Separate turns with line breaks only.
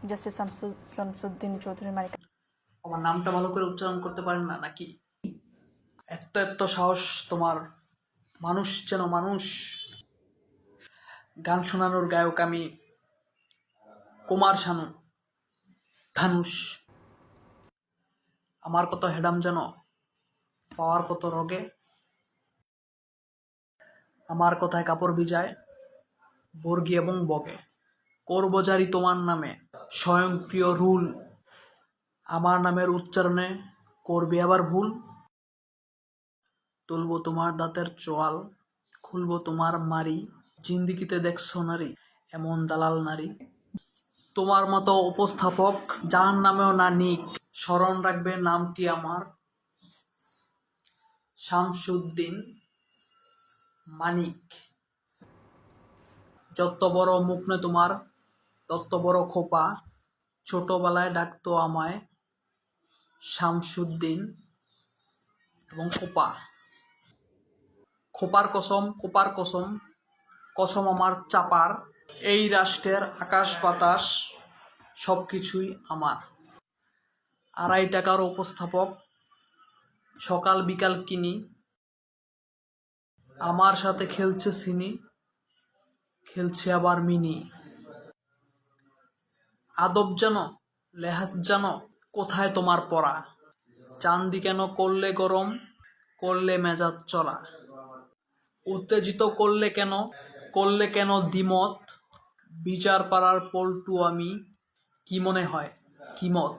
Justice Shamsuddin Chowdhury মানিক।
আমার নামটা ভালো করে উচ্চারণ করতে পারেন না নাকি? এত এত সাহস তোমার! মানুষ যেন মানুষ। গান শোনানোর গায়ক আমি, কুমার শানু, ধানুষ। আমার কত হেডাম যেন, পাওয়ার কত রগে। আমার কথায় কাপড় ভিজায় বর্গি এবং বগে। করব জারি তোমার নামে স্বয়ংক্রিয় রুল। আমার নামের উচ্চারণে করবে আবার ভুল। তুলবো তোমার দাঁতের চোয়াল, খুলবো তোমার মারি। জিন্দিগিতে দেখছো নারী এমন দালাল নারী। তোমার মতো উপস্থাপক জাহান্নামেও না নিক। স্মরণ রাখবে নামটি আমার, শামসুদ্দিন মানিক। যত বড় মুখ নে তোমার তত বড় খোপা। ছোটবেলায় ডাকতো আমায় শামসুদ্দিন এবং খোপা। খোপার কসম, কোপার কসম, কসম আমার চাপার। এই রাষ্ট্রের আকাশ বাতাস সবকিছুই আমার। 2.5 টাকার উপস্থাপক, সকাল বিকাল কিনি। আমার সাথে খেলছে সিনি, খেলছে আবার মিনি। আদব জানো, লেহাজ জানো, কোথায় তোমার পড়া? চান্দি কেন করলে গরম, করলে মেজাজ চড়া? উত্তেজিত করলে কেন দ্বিমত? বিচার পাড়ার পল্টু আমি, কি মনে হয় কি মত?